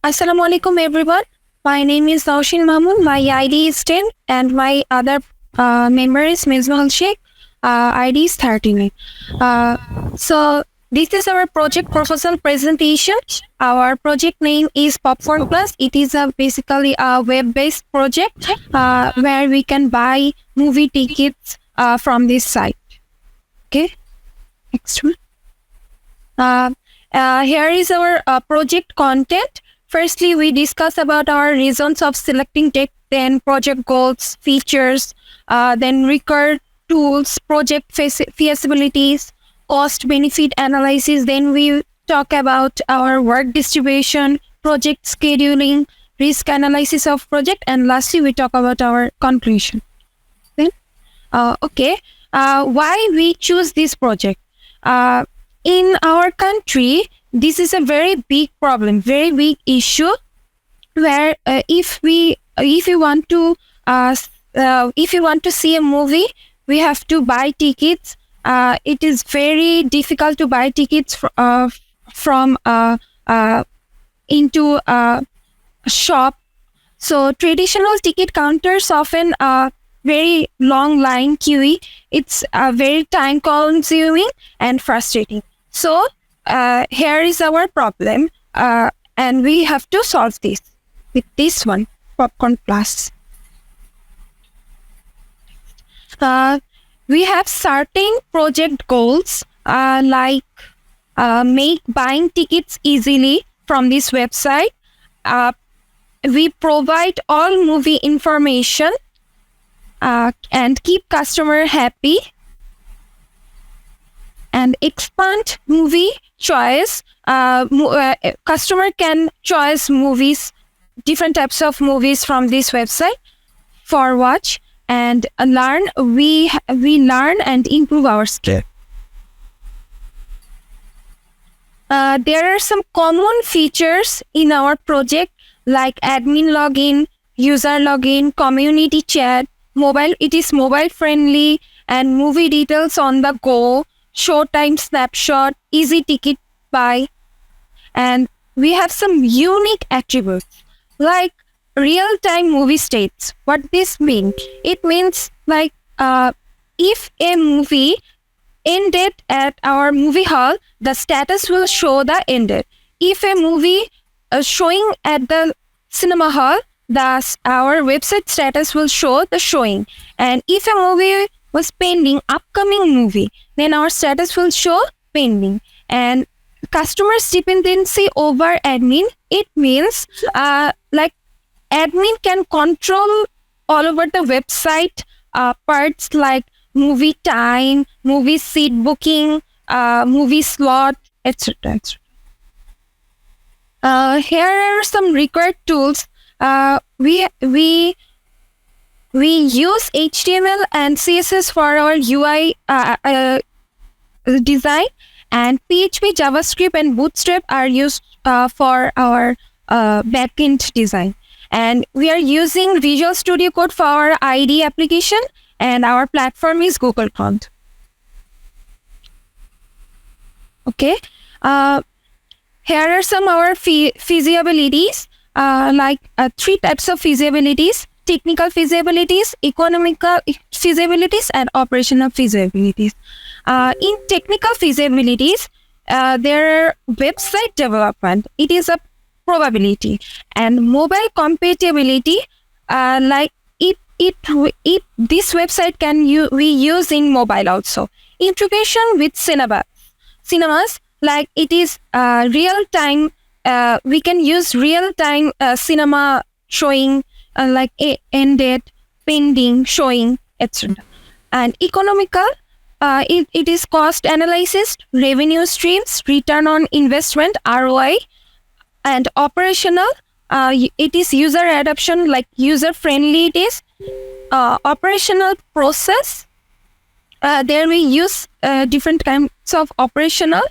Assalamu alaikum everyone. My name is Naushin Mahmood. My ID is 10 and my other member is Mizmahal Sheikh. ID is 39. So this is our project proposal presentation. Our project name is Popcorn Plus. It is basically a web-based project where we can buy movie tickets from this site. Okay, next one. Here is our project content. Firstly, we discuss about our reasons of selecting tech, then project goals, features, then required tools, project feasibilities, cost-benefit analysis. Then we talk about our work distribution, project scheduling, risk analysis of project, and lastly, we talk about our conclusion. Then, why we choose this project? In our country, this is a very big problem, very big issue. Where if you want to see a movie, we have to buy tickets. It is very difficult to buy tickets from into a shop. So traditional ticket counters often very long line queuing. It's very time consuming and frustrating. So here is our problem, and we have to solve this with this one, Popcorn Plus. We have certain project goals like make buying tickets easily from this website. We provide all movie information and keep customer happy, and expand movie choice. Customer can choose movies, different types of movies from this website for watch and learn. We learn and improve our skill. There are some common features in our project like admin login, user login, community chat, mobile. It is mobile friendly and movie details on the go, showtime snapshot, easy ticket buy, and we have some unique attributes like real-time movie states. What this means? It means like if a movie ended at our movie hall, the status will show the ended. If a movie showing at the cinema hall, our website status will show the showing. And if a movie was pending, upcoming movie, then our status will show pending. And customer's dependency over admin, it means like admin can control all over the website parts like movie time, movie seat booking, movie slot, etc. Here are some required tools. We use HTML and CSS for our UI design, and PHP, JavaScript, and Bootstrap are used for our backend design. And we are using Visual Studio Code for our ID application, and our platform is Google Chrome. Okay. Here are some of our feasibilities, like 3 types of feasibilities: technical feasibilities, economical feasibilities, and operational feasibilities. In technical feasibilities, there are website development. It is a probability, and mobile compatibility, like this website we use in mobile also. Integration with cinemas, like it is real time. We can use real time cinema showing, like ended, pending, showing, etc. And economical, it is cost analysis, revenue streams, return on investment, ROI. And operational, it is user adoption, like user friendly it is. Operational process, there we use different kinds of operational,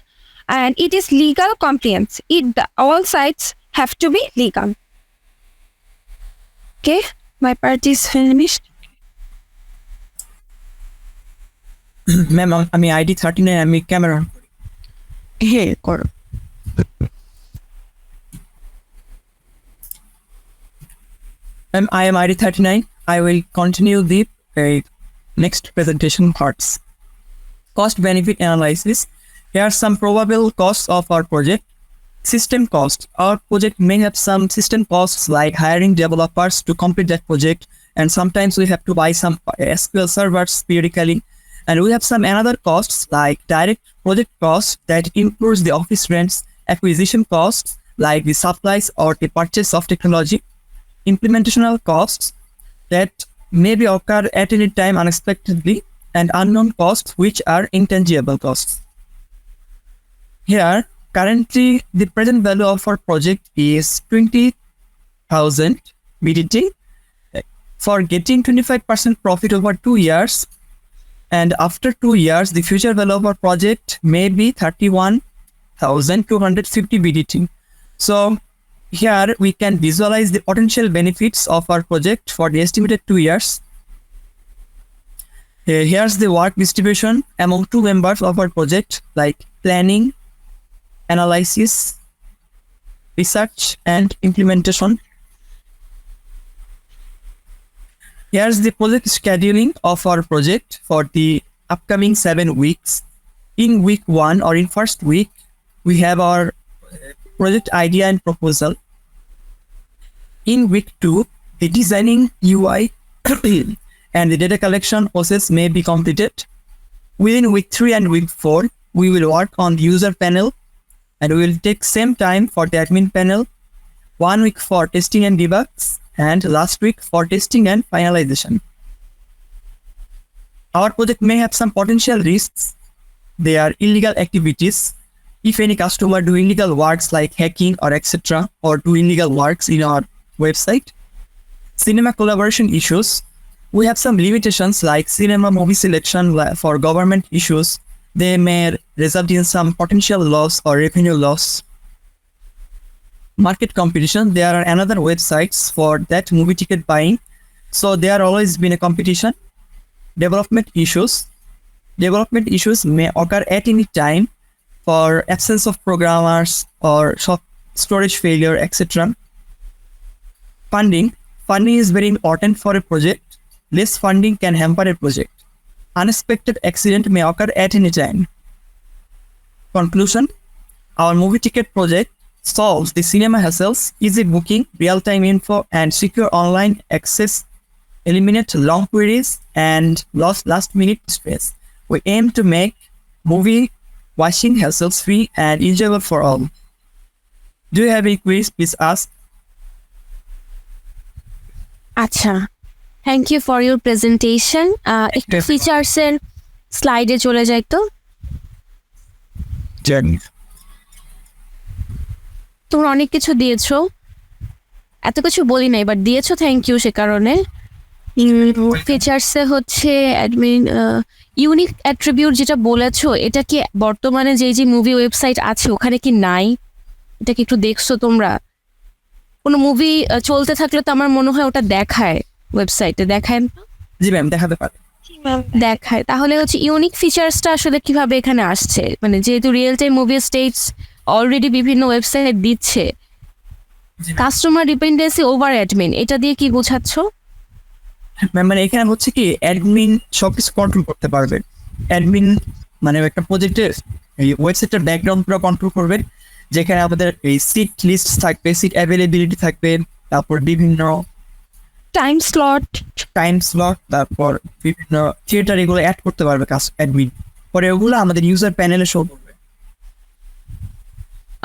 and it is legal compliance. All sites have to be legal. Okay, my part is finished. Ma'am আমি ID 39 আমি camera হ্যাঁ করো। I am ID39. I will continue the next presentation parts. Cost benefit analysis. Here are some probable costs of our project. System cost. Our project may have some system costs like hiring developers to complete that project, and sometimes we have to buy some SQL servers periodically. And we have some another costs like direct project costs that includes the office rents, acquisition costs like the supplies or the purchase of technology, implementational costs that may be occur at any time unexpectedly, and unknown costs which are intangible costs. Here, currently the present value of our project is 20,000 BDT for getting 25% profit over 2 years. And after 2 years, the future value of our project may be 31,250 BDT. So here we can visualize the potential benefits of our project for the estimated 2 years. Here's the work distribution among 2 members of our project, like planning, analysis, research, and implementation. Here's the project scheduling of our project for the upcoming 7 weeks. In week 1 or in first week, we have our project idea and proposal. In week 2, the designing UI and the data collection process may be completed. Within week 3 and week 4, we will work on the user panel, and we will take same time for the admin panel, 1 week for testing and debugs, and last week for testing and finalization. Our project may have some potential risks. They are illegal activities. If any customer do illegal works like hacking or etc., or do illegal works in our website. Cinema collaboration issues. We have some limitations like cinema movie selection for government issues. They may result in some potential loss or revenue loss. Market competition. There are another websites for that movie ticket buying. So there always been a competition. Development issues. Development issues may occur at any time for absence of programmers or storage failure, etc. Funding. Funding is very important for a project. Less funding can hamper a project. Unexpected accident may occur at any time. Conclusion. Our movie ticket project solves the cinema hassles, easy booking, real-time info, and secure online access, eliminate long queries, and last-minute stress. We aim to make movie watching hassles-free and enjoyable for all. Do you have any queries? Please ask. আচ্ছা, thank you for your presentation. একটু ফিচার্সের স্লাইডে চলে যাই তো। তোমরা অনেক কিছু দিয়েছো, এত কিছু বলি নাই, বাট দিয়েছো, থ্যাংক ইউ সে কারণে। ফিচার্সে হচ্ছে অ্যাডমিন ইউনিক অ্যাট্রিবিউট যেটা বলেছো, এটা কি বর্তমানে যে মুভি ওয়েবসাইট আছে ওখানে কি নাই? এটা কি একটু দেখছো তোমরা? কোনো মুভি চলতে থাকলে তো আমার মনে হয় ওটা দেখায়, ওয়েবসাইটে দেখায়। জি ম্যাম, দেখাতে পারে, দেখায়। তাহলে হচ্ছে ইউনিক ফিচার্সটা আসলে কিভাবে এখানে আসছে? মানে যেহেতু real time movie states already বিভিন্ন ওয়েবসাইটে দিচ্ছে, কাস্টমার ডিপেন্ডেন্সি ওভার অ্যাডমিন, এটা দিয়ে কি বোঝাচ্ছ? মানে এখানে হচ্ছে কি অ্যাডমিন সবকিছু কন্ট্রোল করতে পারবে। অ্যাডমিন মানে একটা প্রজেক্টের এই ওয়েবসাইটের ব্যাকগ্রাউন্ড পুরো কন্ট্রোল করবে, যেখানে আমাদের এই সিট লিস্ট থাকবে, সিট অ্যাভেলেবিলিটি থাকবে, তারপর বিভিন্ন টাইম স্লট, তারপর বিভিন্ন থিয়েটার এগুলো অ্যাড করতে পারবে অ্যাডমিন। পরে ওগুলো আমাদের ইউজার প্যানেলে শো করবে।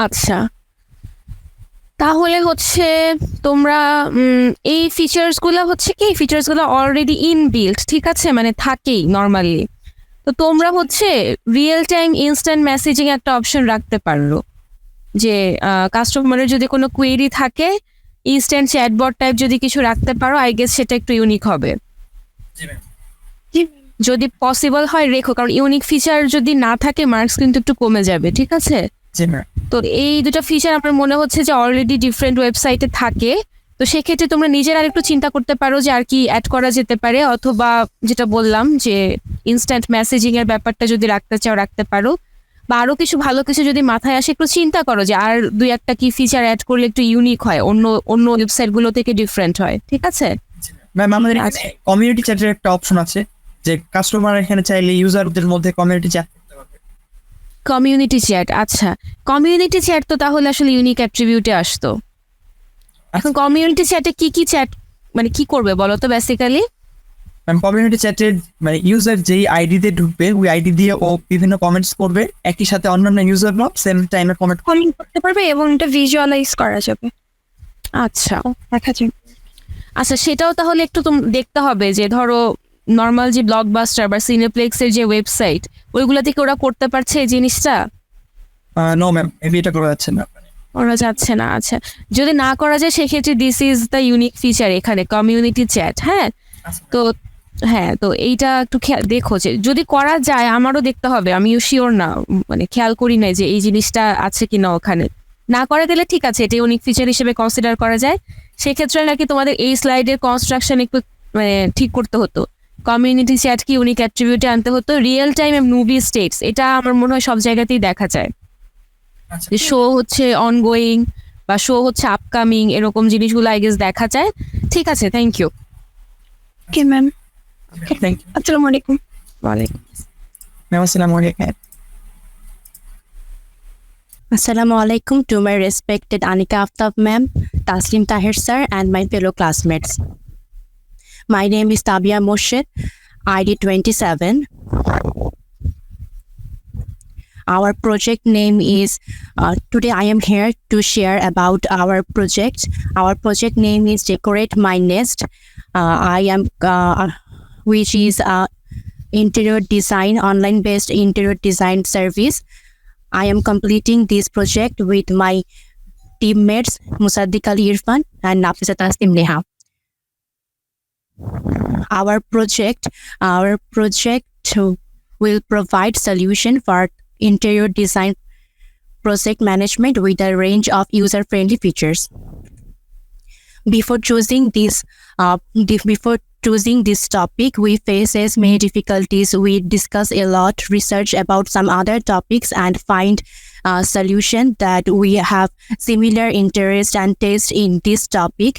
আচ্ছা, তাহলে হচ্ছে তোমরা এই ফিচার্সগুলো হচ্ছে কি, ফিচার্সগুলো অলরেডি ইনবিল্ট, ঠিক আছে, মানে থাকেই নর্মালি। তো তোমরা হচ্ছে রিয়েল টাইম ইনস্ট্যান্ট মেসেজিং একটা অপশন রাখতে পারো, যে কাস্টমারের যদি কোনো কোয়েরি থাকে ইনস্ট্যান্ট চ্যাটবট টাইপ যদি কিছু রাখতে পারো, আই গেস সেটা একটু ইউনিক হবে। যদি পসিবল হয় রেখো, কারণ ইউনিক ফিচার যদি না থাকে মার্কস কিন্তু একটু কমে যাবে, ঠিক আছে? তো এই দুটো ফিচার আমার মনে হচ্ছে যে অলরেডি ডিফারেন্ট ওয়েবসাইটে থাকে, তো সেক্ষেত্রে তোমরা নিজের আর একটু চিন্তা করতে পারো যে আর কি অ্যাড করা যেতে পারে, অথবা যেটা বললাম যে ইনস্ট্যান্ট মেসেজিং এর ব্যাপারটা যদি রাখতে চাও রাখতে পারো, বা আরো কিছু ভালো কিছু যদি মাথায় আসে একটু চিন্তা করো যে আর দুই একটা কি ফিচার অ্যাড করলে একটু ইউনিক হয়, অন্য অন্য ওয়েবসাইট গুলো থেকে ডিফারেন্ট হয়, ঠিক আছে? ম্যাম আমাদের কমিউনিটি চ্যাটের একটা অপশন আছে যে কাস্টমার এখানে চাইলে ইউজারদের মধ্যে কমিউনিটি চ্যাট করতে পারবে। কমিউনিটি চ্যাট, আচ্ছা কমিউনিটি চ্যাট তো তাহলে আসলে ইউনিক অ্যাট্রিবিউটে আসতো। এখন কমিউনিটি চ্যাটে কি কি চ্যাট মানে কি করবে বলো তো বেসিক্যালি? ম্যাম কমিউনিটি চ্যাটের মানে ইউজার যেই আইডিতে ঢুকবে ওই আইডি দিয়ে ও বিভিন্ন কমেন্টস করবে, একই সাথে অন্যান্য ইউজাররাও সেম টাইমে কমেন্ট করতে পারবে এবং এটা ভিজুয়ালাইজ করা যাবে, আচ্ছা দেখা যাবে। আচ্ছা, সেটাও তাহলে একটু দেখতে হবে যে ধরো নর্মাল যে ব্লকবাস্টার বা সিনেপ্লেক্সের যে ওয়েবসাইট ওইগুলো থেকে ওরা করতে পারছে এই জিনিসটা? নো ম্যাম এটা করা যাচ্ছে না। ওরা যাচ্ছে না, আচ্ছা যদি না করা যায় সেক্ষেত্রে this is the unique feature এখানে কমিউনিটি চ্যাট। হ্যাঁ, তো হ্যাঁ তো এইটা একটু দেখো যে যদি করা যায়, আমারও দেখতে হবে, আমিও শিওর না, মানে খেয়াল করি নাই যে এই জিনিসটা আছে কিনা ওখানে। না করা গেলে ঠিক আছে, এটা ইউনিক ফিচার হিসেবে কনসিডার করা যায়। সেক্ষেত্রে নাকি তোমাদের এই স্লাইডের কনস্ট্রাকশন একটু মানে ঠিক করতে হতো, কমিউনিটি চ্যাট কি ইউনিক অ্যাট্রিবিউটে আনতে হতো, রিয়েল টাইম মুভি স্টেটস, এটা আমার মনে হয় সব জায়গাতেই দেখা যায় যে শো হচ্ছে অনগোয়িং বা শো হচ্ছে আপকামিং, এরকম জিনিসগুলো আই গেস দেখা যায়। ঠিক আছে, thank you. Okay ma'am, thank you আসসালামু আলাইকুম। ওয়ালাইকুম ম্যাম। আসসালামু আলাইকুম। Assalamu alaikum to my respected Anika Aftab ma'am, Taslim Tahir sir, and my fellow classmates. My name is Tabia Moshed, ID 27. Our project name is, today I am here to share about our project. Our project name is Decorate My Nest. Which is interior design, online-based interior design service. I am completing this project with my teammates Musaddiq Ali Irfan and Nafisa Tasnim Neha. Our project will provide solution for interior design project management with a range of user-friendly features. Before choosing this topic, we faces many difficulties. We discuss a lot, research about some other topics, and find a solution that we have similar interest and taste in this topic.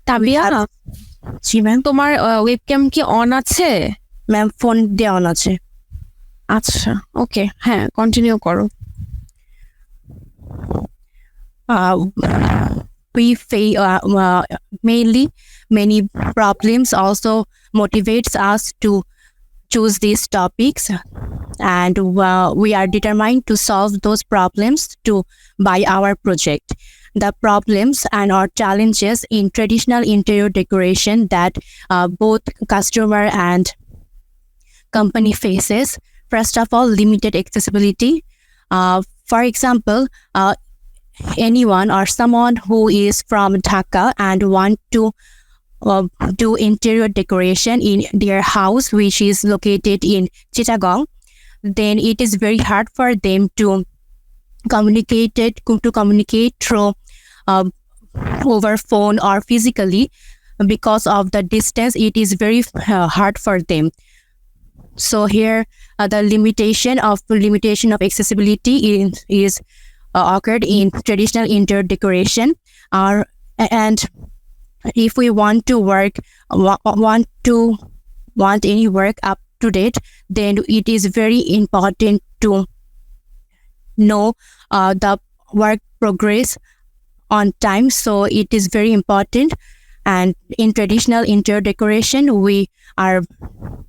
Tabia, G ma'am. তোমার webcam কি on আছে? Ma'am phone দিয়ে on আছে। আচ্ছা ওকে, হ্যাঁ continue করো। We face mainly many problems also motivates us to choose these topics, and we are determined to solve those problems by our project. The problems and our challenges in traditional interior decoration that both customer and company faces. First of all, limited accessibility. For example, anyone or someone who is from Dhaka and want to do interior decoration in their house, which is located in Chittagong, then it is very hard for them to communicate through over phone or physically. Because of the distance, it is very hard for them. So here, the limitation of accessibility is occurred in traditional interior decoration. And if we want any work up to date, then it is very important to know the work progress on time. So it is very important. And in traditional interior decoration,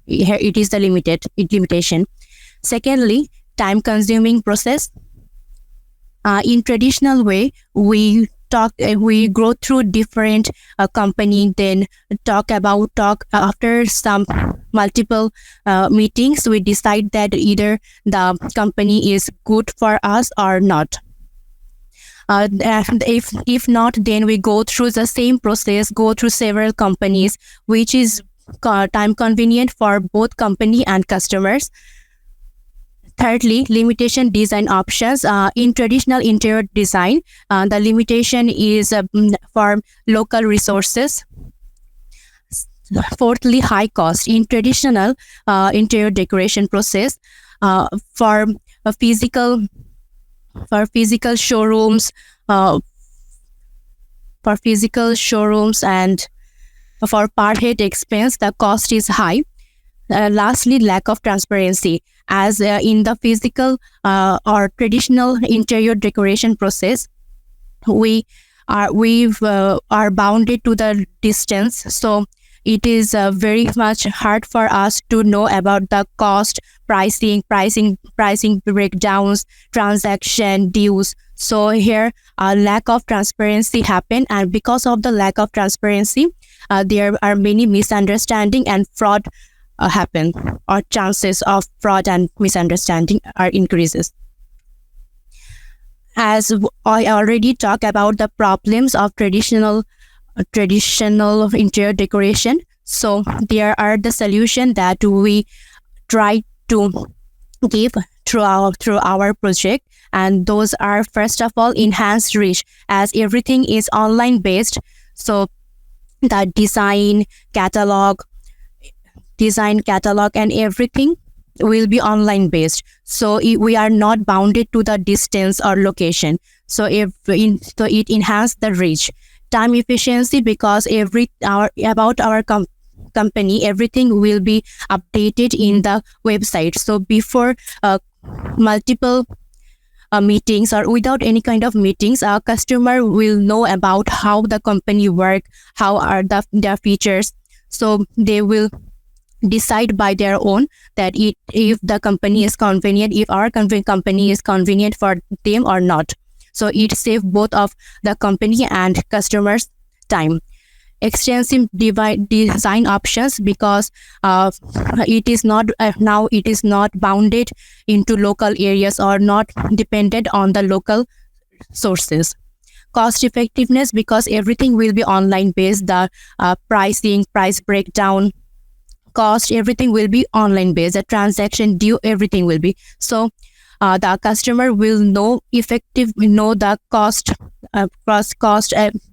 it is the limitation. Secondly, time consuming process. In traditional way, we go through different company, then talk after some multiple meetings, we decide that either the company is good for us or not. And if not, then we go through the same process, go through several companies, which is time convenient for both company and customers. Thirdly, limitation design options. In traditional interior design, the limitation is for local resources. Fourthly, high cost. In traditional interior decoration process, for physical showrooms, and for per head expense, the cost is high. Lastly, lack of transparency, as in the physical or traditional interior decoration process, we are bounded to the distance, so it is very much hard for us to know about the cost, pricing breakdowns, transaction dues. So here lack of transparency happen, and because of the lack of transparency, there are many misunderstanding and fraud happen, or chances of fraud and misunderstanding are increases. As I already talked about the problems of traditional interior decoration, so there are the solution that we try to give through our project, and those are, first of all, enhanced reach, as everything is online based. So the design catalog and everything will be online based, so we are not bounded to the distance or location. So it enhances the reach. Time efficiency, because every hour about our company, everything will be updated in the website. So before multiple meetings, or without any kind of meetings, our customer will know about how the company work, how are their features. So they will decide by their own that if the company is convenient, if our company is convenient for them or not. So it saves both of the company and customers time. Extensive design options, because it is not now it is not bounded into local areas or not dependent on the local sources. Cost effectiveness, because everything will be online based. The pricing, price breakdown, cost, everything will be online based. The transaction due, everything will be. So the customer will know the cost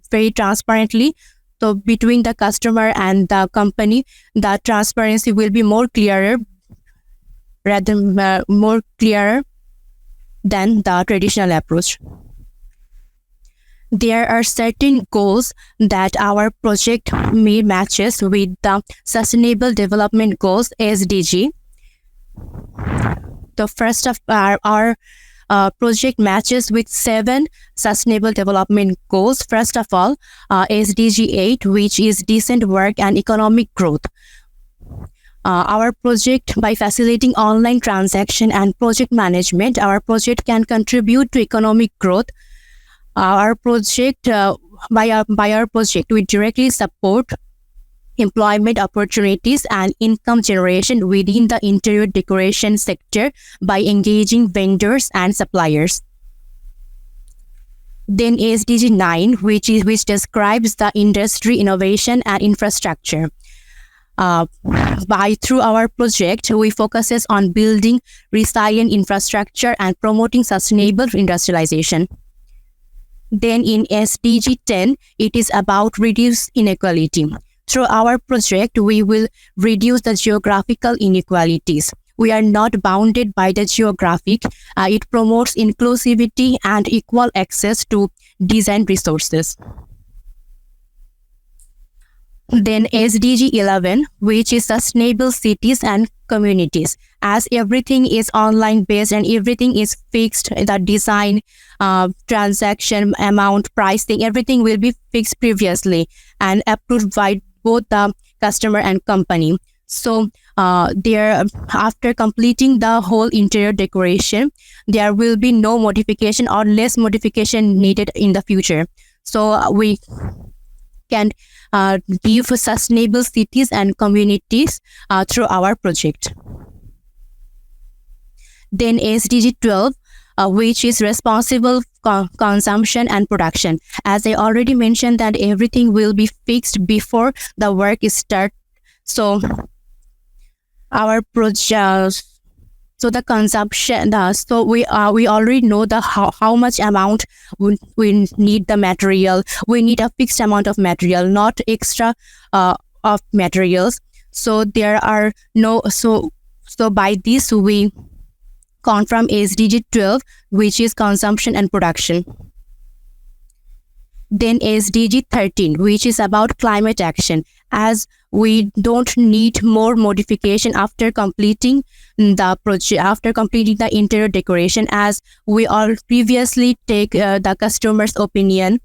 very transparently. So between the customer and the company, the transparency will be more clearer than the traditional approach. There are certain goals that our project matches with the Sustainable Development Goals, SDG. The first of our project matches with 7 Sustainable Development Goals. First of all, SDG 8, which is decent work and economic growth. Our project, by facilitating online transaction and project management, our project can contribute to economic growth. Our project, by our project, we directly support employment opportunities and income generation within the interior decoration sector by engaging vendors and suppliers. Then SDG 9, which describes the industry, innovation and infrastructure. Through our project, we focuses on building resilient infrastructure and promoting sustainable industrialization. Then in SDG 10, it is about reduce inequality. Through our project, we will reduce the geographical inequalities. We are not bounded by the geographic. It promotes inclusivity and equal access to design resources. Then SDG 11, which is sustainable cities and communities. As everything is online based and everything is fixed, the design, transaction amount, pricing, everything will be fixed previously and approved by both the customer and company. So after completing the whole interior decoration, there will be no modification or less modification needed in the future. So we can give sustainable cities and communities through our project. Then SDG 12, which is responsible consumption and production. As I already mentioned, that everything will be fixed before the work is start. So our project, so the consumption, so we already know the how much amount we need the material. We need a fixed amount of material, not extra of materials. So there are no, so by this we come from SDG 12, which is consumption and production. Then SDG 13, which is about climate action, as we don't need more modification after completing the project, after completing the interior decoration, as we all previously take the customer's opinion.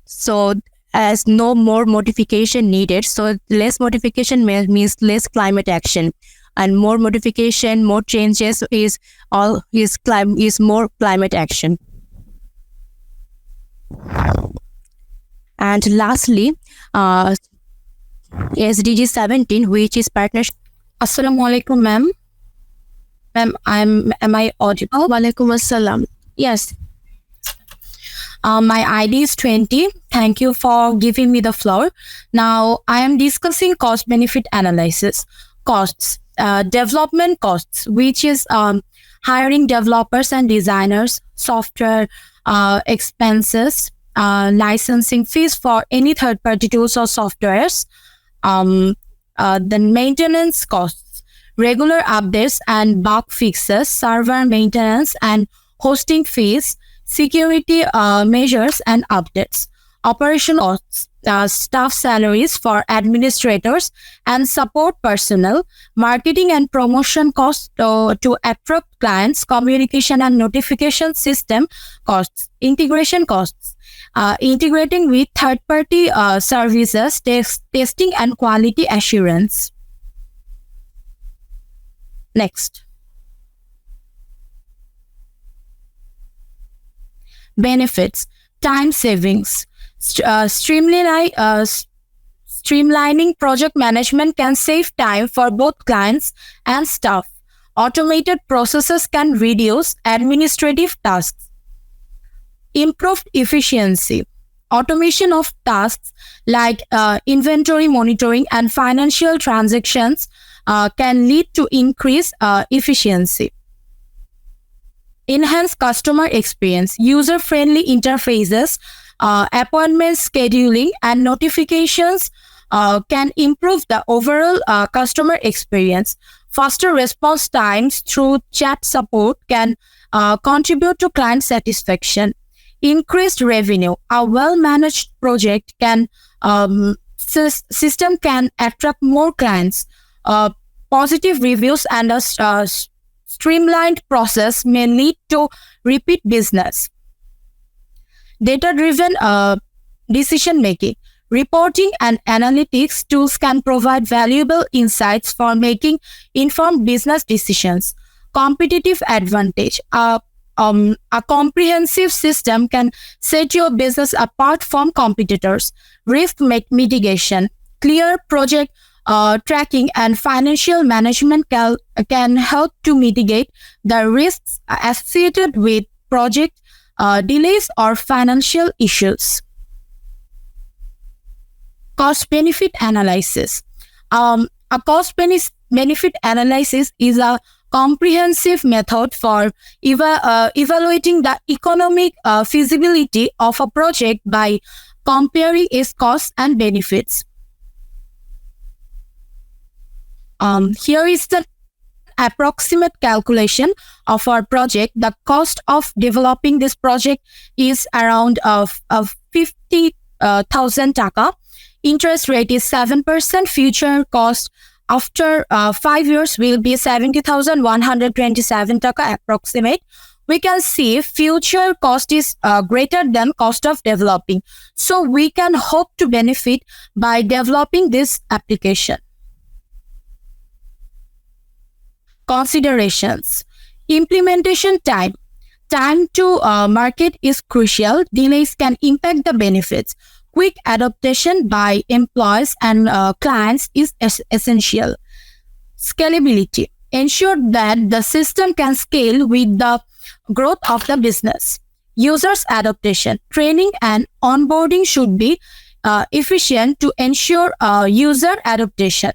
So as no more modification needed, so less modification means less climate action, and more modification, more changes is more climate action. And lastly, SDG 17, which is partnership. Assalamu alaikum, ma'am. Ma'am, am I audible? Walaikum assalam. Yes. My ID is 20. Thank you for giving me the floor. Now, I am discussing cost-benefit analysis. Costs, development costs, which is hiring developers and designers, software expenses, licensing fees for any third-party tools or softwares, then maintenance costs, regular updates and bug fixes, server maintenance and hosting fees, security measures and updates, operational costs, staff salaries for administrators and support personnel, marketing and promotion costs to attract clients, communication and notification system costs, integration costs, integrating with third-party services, testing and quality assurance. Next. Benefits, time savings. Streamlining project management can save time for both clients and staff. Automated processes can reduce administrative tasks. Improved efficiency. Automation of tasks like inventory monitoring and financial transactions can lead to increased efficiency. Enhance customer experience. User-friendly interfaces, appointment scheduling, and notifications can improve the overall customer experience. Faster response times through chat support can contribute to client satisfaction. Increased revenue. A well-managed project system can attract more clients. Positive reviews and a streamlined process may lead to repeat business. Data-driven decision making. Reporting and analytics tools can provide valuable insights for making informed business decisions. Competitive advantage. A comprehensive system can set your business apart from competitors. Risk mitigation. Clear project tracking and financial management can help to mitigate the risks associated with project delays or financial issues. Cost-benefit analysis. A cost-benefit analysis is a comprehensive method for evaluating the economic feasibility of a project by comparing its costs and benefits. Here is the approximate calculation of our project. The cost of developing this project is around 50,000 taka. Interest rate is 7%. Future cost after 5 years will be 70,127 taka approximate. We can see future cost is greater than cost of developing. So we can hope to benefit by developing this application. Considerations. Implementation time. Time to market is crucial. Delays can impact the benefits. Quick adaptation by employees and clients is essential. Scalability. Ensure that the system can scale with the growth of the business. Users adaptation. Training and onboarding should be efficient to ensure user adaptation.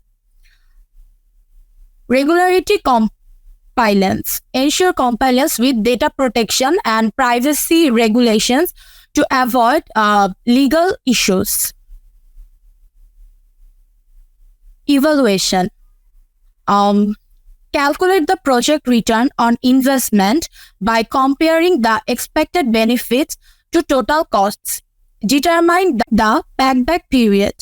Regularity compliance. Ensure compliance with data protection and privacy regulations to avoid legal issues. Evaluation. Calculate the project return on investment by comparing the expected benefits to total costs. Determine the payback period.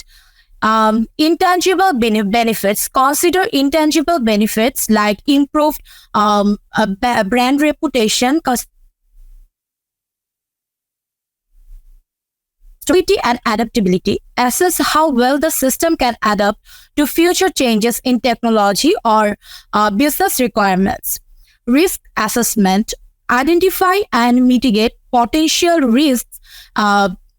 Intangible benefits. Consider intangible benefits like improved brand reputation, stability and adaptability. Assess how well the system can adapt to future changes in technology or business requirements. Risk assessment. Identify and mitigate potential risks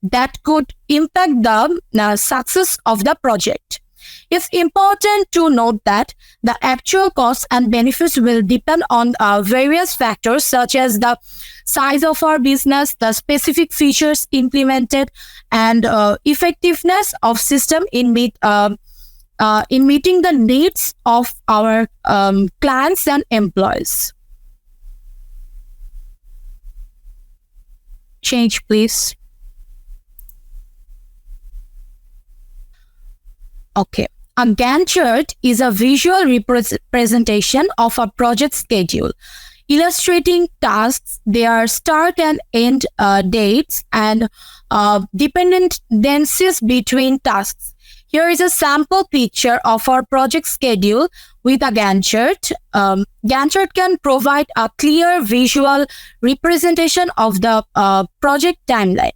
that could impact the success of the project. It's important to note that the actual costs and benefits will depend on various factors such as the size of our business, the specific features implemented, and effectiveness of system in meeting the needs of our clients and employees. Change, please. Okay. A Gantt chart is a visual representation of a project schedule, illustrating tasks, their start and end dates, and dependencies between tasks. Here is a sample picture of our project schedule with a Gantt chart. Gantt chart can provide a clear visual representation of the project timeline.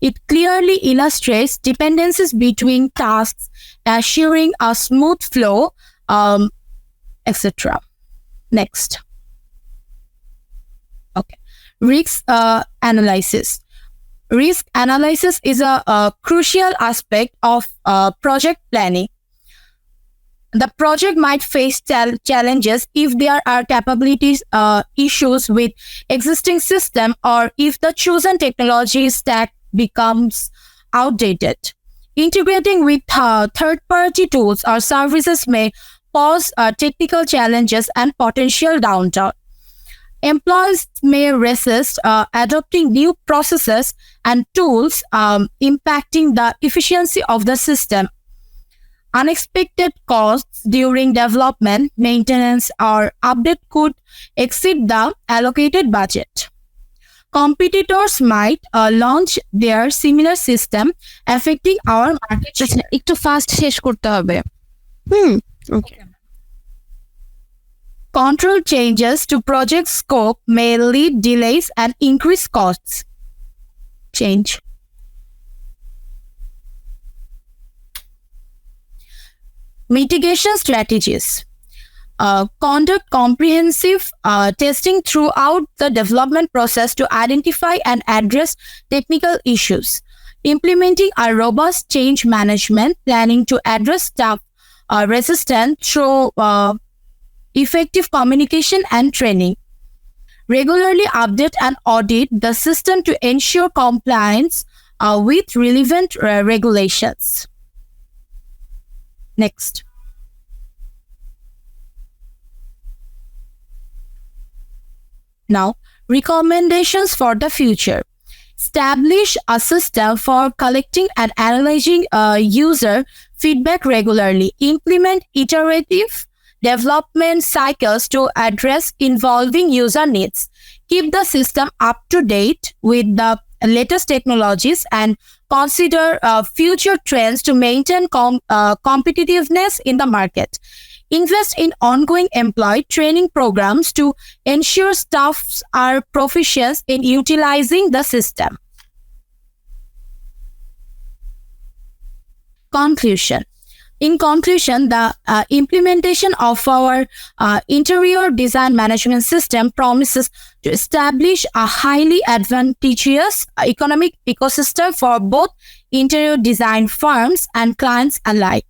It clearly illustrates dependencies between tasks, assuring a smooth flow, etc. Next. Okay. Risk analysis. Risk analysis is a crucial aspect of project planning. The project might face challenges if there are capabilities issues with existing system or if the chosen technology stack becomes outdated. Integrating with third-party tools or services may pose technical challenges and potential downtime. Employees may resist adopting new processes and tools, impacting the efficiency of the system. Unexpected costs during development, maintenance, or update could exceed the allocated budget. Competitors might launch their similar system, affecting our market share. একটু fast শেষ করতে হবে। Okay. Control changes to project scope may lead delays and increase costs. Change. Mitigation strategies. Conduct comprehensive testing throughout the development process to identify and address technical issues. Implementing a robust change management planning to address staff resistance through effective communication and training. Regularly update and audit the system to ensure compliance with relevant regulations. Next. Now, recommendations for the future. Establish a system for collecting and analyzing user feedback regularly. Implement iterative development cycles to address evolving user needs. Keep the system up to date with the latest technologies and consider future trends to maintain competitiveness in the market. Invest in ongoing employee training programs to ensure staffs are proficient in utilizing the system. Conclusion. In conclusion, the implementation of our interior design management system promises to establish a highly advantageous economic ecosystem for both interior design firms and clients alike.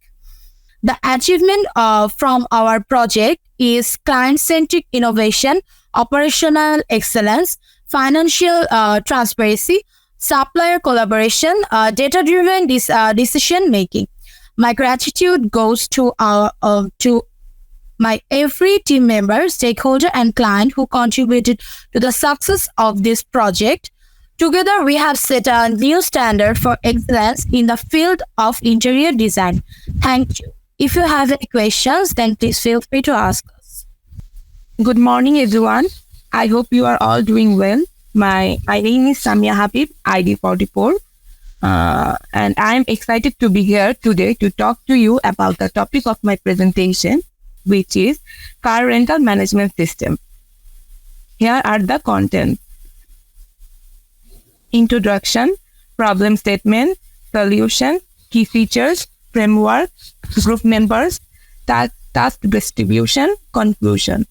The achievement from our project is client-centric innovation, operational excellence, financial transparency, supplier collaboration, data-driven decision-making. My gratitude goes to my every team member, stakeholder, and client who contributed to the success of this project. Together, we have set a new standard for excellence in the field of interior design. Thank you. If you have any questions, then please feel free to ask us. Good morning, everyone. I hope you are all doing well. My name is Samia Habib, ID 44, and I am excited to be here today to talk to you about the topic of my presentation, which is car rental management system. Here are the contents: introduction, problem statement, solution, key features, framework, group members, task distribution, conclusion.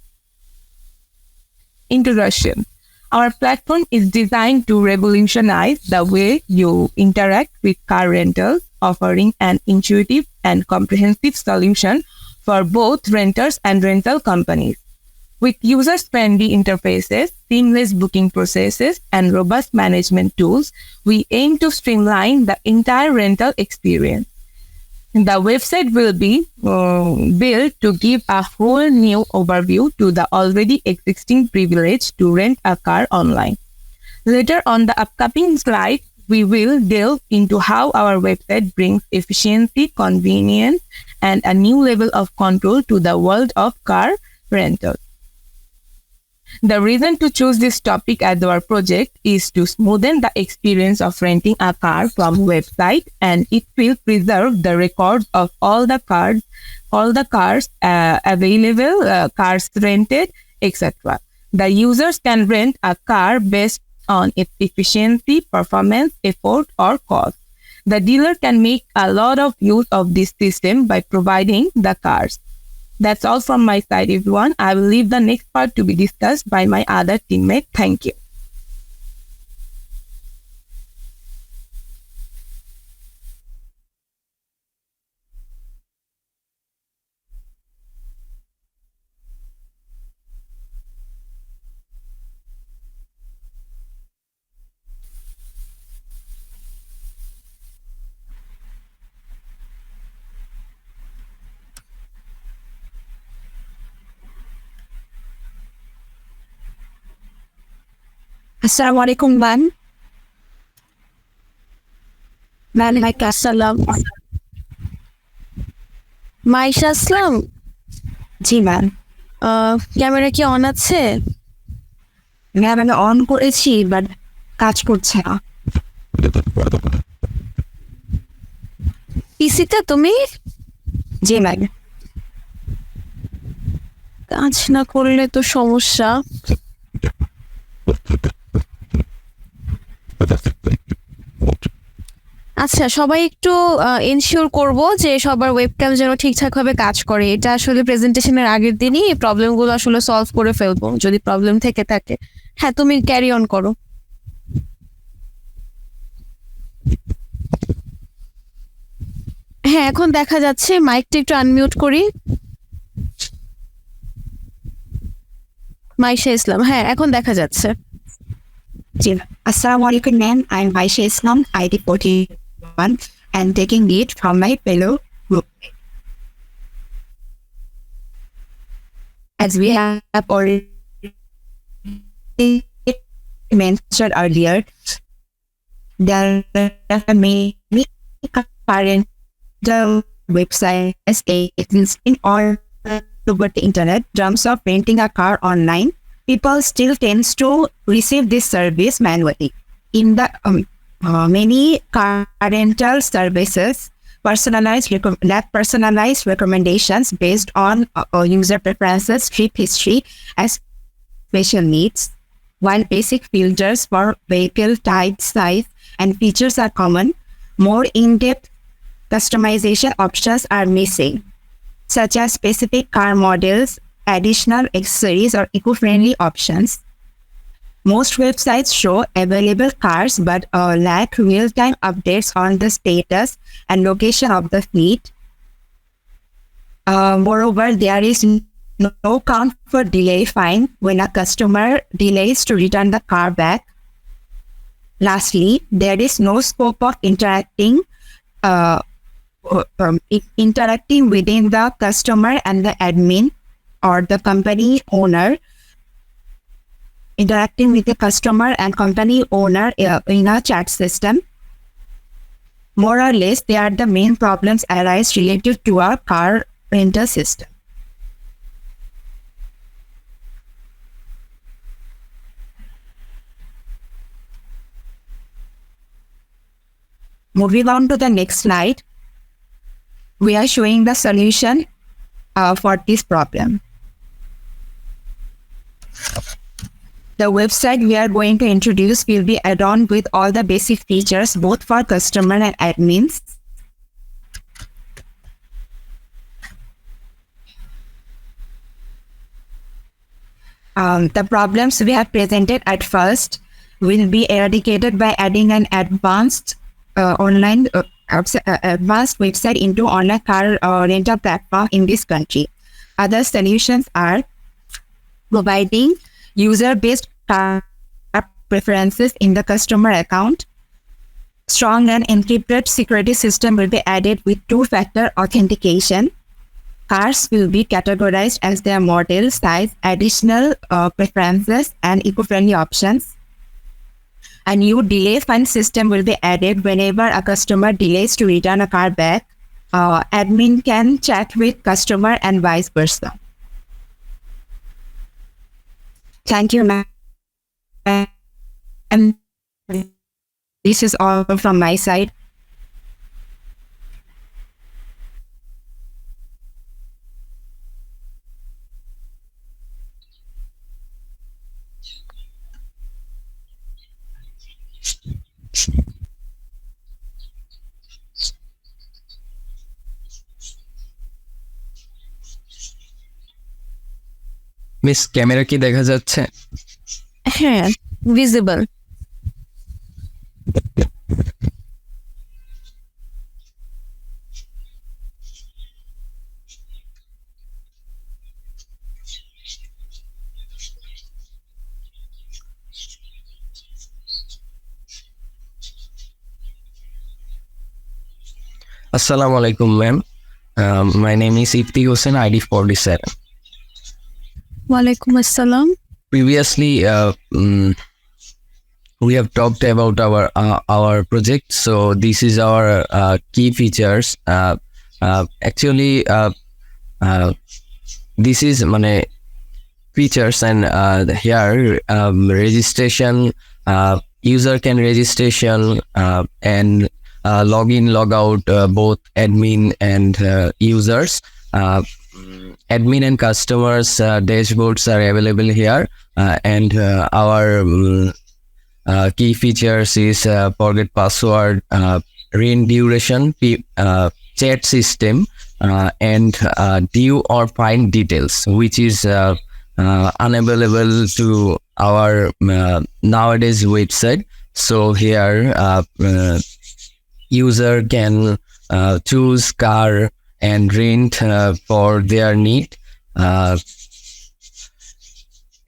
Introduction. Our platform is designed to revolutionize the way you interact with car rentals, offering an intuitive and comprehensive solution for both renters and rental companies. With user-friendly interfaces, seamless booking processes, and robust management tools, we aim to streamline the entire rental experience. The website will be built to give a whole new overview to the already existing privilege to rent a car online. Later on the upcoming slide, we will delve into how our website brings efficiency, convenience, and a new level of control to the world of car rental. The reason to choose this topic as our project is to smoothen the experience of renting a car from website, and it will preserve the records of all the cars available, cars rented, etc. The users can rent a car based on its efficiency, performance, effort, or cost. The dealer can make a lot of use of this system by providing the cars. That's all from my side, everyone. I will leave the next part to be discussed by my other teammate. Thank you. Assalamu alaikum, ma'am. Walaikum assalam. Maisha Aslam, জি ma'am. Camera কি on আছে? Ma'am আমি on করেছি but কাজ করছে না। পিসিতে তুমি জি ম্যাম। কাজ না করলে তো সমস্যা। আচ্ছা, সবাই একটু এনশিওর করব যে সবার ওয়েবক্যাম যেন ঠিকঠাকভাবে কাজ করে। এটা আসলে প্রেজেন্টেশনের আগের দিনই এই প্রবলেমগুলো আসলে সলভ করে ফেলবো যদি প্রবলেম থেকে থাকে। হ্যাঁ, তুমি ক্যারি অন করো। হ্যাঁ, এখন দেখা যাচ্ছে। মাইকটা একটু আনমিউট করি। মাইশা ইসলাম, হ্যাঁ এখন দেখা যাচ্ছে। জি আসসালামু আলাইকুম ma'am, I am Ayesha Islam, ID 41 and taking it from my fellow group. As we have already mentioned earlier, there are many current websites existing all over the internet. In terms of renting a car online, people still tends to receive this service manually. In the many car rental services, personalized recommendations based on user preferences, trip history, and special needs. While basic filters for vehicle type, size, and features are common, more in-depth customization options are missing, such as specific car models, additional accessories, or eco-friendly options. Most websites show available cars but lack real-time updates on the status and location of the fleet. Moreover, there is no count for delay fine when a customer delays to return the car back. Lastly, there is no scope of interacting within the customer and the admin or the company owner, interacting with the customer and company owner in a chat system. More or less, they are the main problems arise related to our car rental system. Moving on to the next slide, we are showing the solution for this problem. The website we are going to introduce will be add-on with all the basic features both for customer and admins. The problems we have presented at first will be eradicated by adding an advanced advanced website into online car rental platform in this country. Other solutions are providing user-based car preferences in the customer account. Strong and encrypted security system will be added with two-factor authentication. Cars will be categorized as their model, size, additional preferences, and eco-friendly options. A new delay fund system will be added whenever a customer delays to return a car back. Admin can chat with customer and vice versa. Thank you, ma'am. And this is all from my side. Miss camera কি দেখা যাচ্ছে? হ্যাঁ, visible. Assalamu alaikum, ma'am. My name is Ifti Hussain, ID 47. Walaikum assalam. Previously, we have talked about our project. So this is our key features. Actually, this is features, and here registration. User can registration and log in, log out, both admin and users. Admin and customers dashboards are available here, and our key features is forget password, rain duration, chat system, and due or fine details, which is unavailable to our nowadays website. So here user can choose car and rent for their need,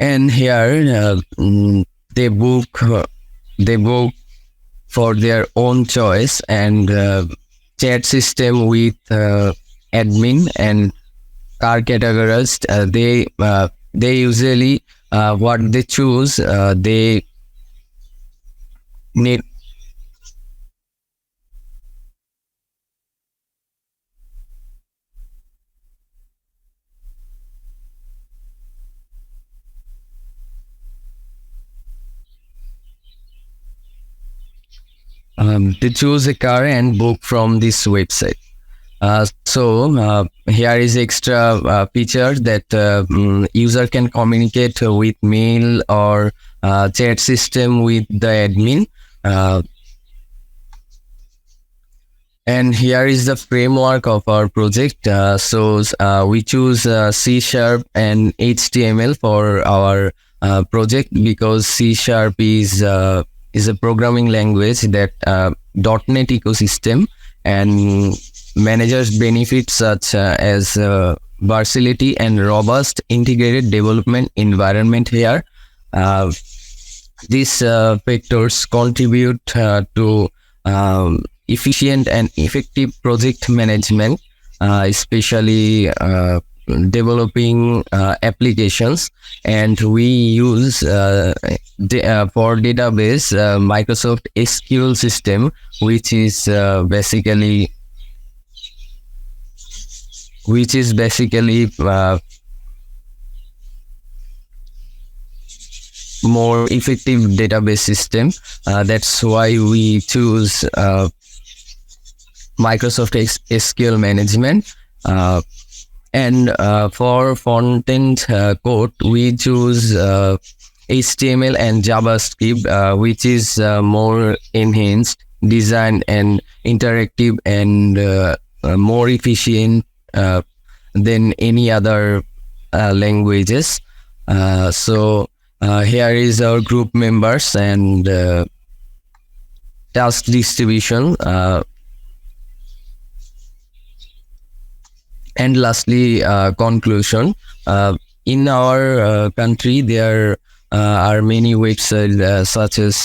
and here they book for their own choice, and chat system with admin and car categorized. They usually what they choose, they need. They choose a car and book from this website. So here is extra feature that user can communicate with mail or chat system with the admin. And here is the framework of our project. So we choose C# and HTML for our project because C# is a programming language that .NET ecosystem and manages benefits such as versatility and robust integrated development environment here. These factors contribute to efficient and effective project management, especially developing applications, and we use for database Microsoft SQL system, which is basically more effective database system. That's why we choose Microsoft SQL management. And for front-end code, we choose HTML and JavaScript, which is more enhanced, designed and interactive and more efficient than any other languages. So here is our group members and task distribution. And lastly, conclusion. In our country, there are many websites such as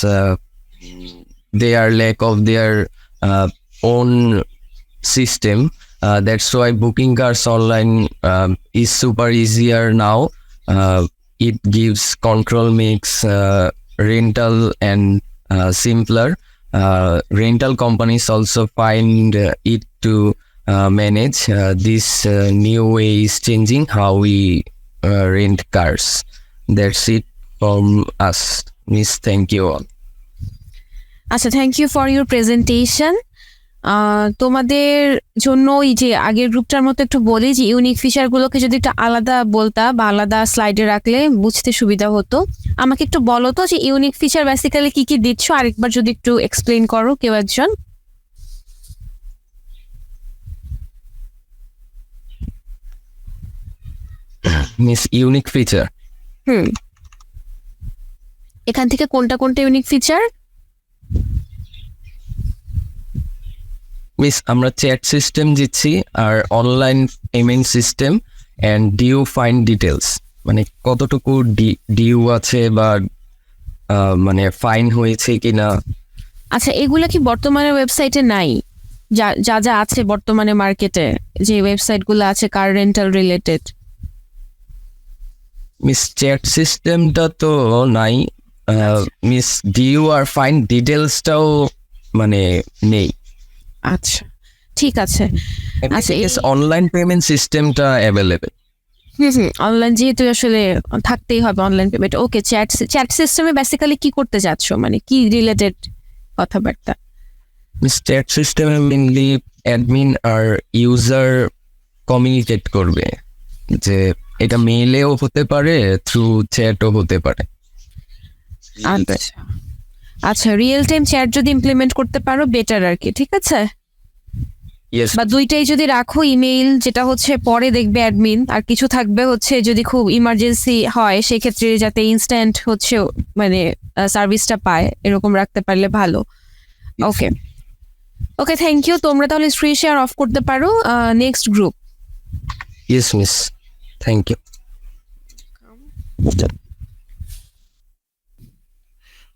they are lack of their own system. That's why booking cars online is super easier now. It gives control, makes rental and simpler. Rental companies also find it to manage. This new way is changing how we rent cars. That's it from us. Miss, thank you all. আচ্ছা, thank you for your presentation. তোমাদের জন্য এই যে আগের গ্রুপটার মতো একটু বলি যে ইউনিক ফিচারগুলোকে যদি একটু আলাদা বলতা বা আলাদা স্লাইডে রাখলে বুঝতে সুবিধা হতো। আমাকে একটু বলো তো যে ইউনিক ফিচার বেসিক্যালি কি কি দিচ্ছ, আরেকবার যদি একটু এক্সপ্লেইন করো কেউ একজন। মিস, ইউনিক ফিচার এখান থেকে কোনটা কোনটা ইউনিক ফিচার? মিস, আমরা চ্যাট সিস্টেম দিচ্ছি আর online payment system and due fine details, মানে কতটুকু ডিউ আছে বা মানে ফাইন হয়েছে কিনা। আচ্ছা, এগুলা কি বর্তমানে ওয়েবসাইটে নাই? যা যা যা আছে বর্তমানে মার্কেটে যে ওয়েবসাইটগুলো আছে কার রেন্টাল রিলেটেড? মিস, চ্যাট সিস্টেমটা তো নাই। মিস, ডিউ আর ফাইন ডিটেলসটাও মানে নেই। আচ্ছা, ঠিক আছে। আচ্ছা, অনলাইন পেমেন্ট সিস্টেমটা অ্যাভেলেবেল। অনলাইন যেহেতু আসলে থাকতেই হবে অনলাইন পেমেন্ট। ওকে, চ্যাট সিস্টেমে বেসিক্যালি কি করতে যাচ্ছ, মানে কি রিলেটেড কথাবার্তা? মিস, চ্যাট সিস্টেমে মেইনলি অ্যাডমিন আর ইউজার কমিউনিকেট করবে, যে এটা মেইলেও হতে পারে, থ্রু চ্যাটও হতে পারে। আচ্ছা, রিয়েল টাইম চ্যাট যদি ইমপ্লিমেন্ট করতে পারো বেটার আর কি, ঠিক আছে? বা দুইটাই যদি রাখো, ইমেইল যেটা হচ্ছে পরে দেখবে অ্যাডমিন, আর কিছু থাকবে হচ্ছে যদি খুব ইমার্জেন্সি হয় সেক্ষেত্রে যাতে ইনস্ট্যান্ট হচ্ছে মানে সার্ভিসটা পায়, এরকম রাখতে পারলে ভালো। Okay okay, thank you. তোমরা তাহলে স্ক্রিন শেয়ার অফ করতে পারো। Next group. Yes miss, thank you.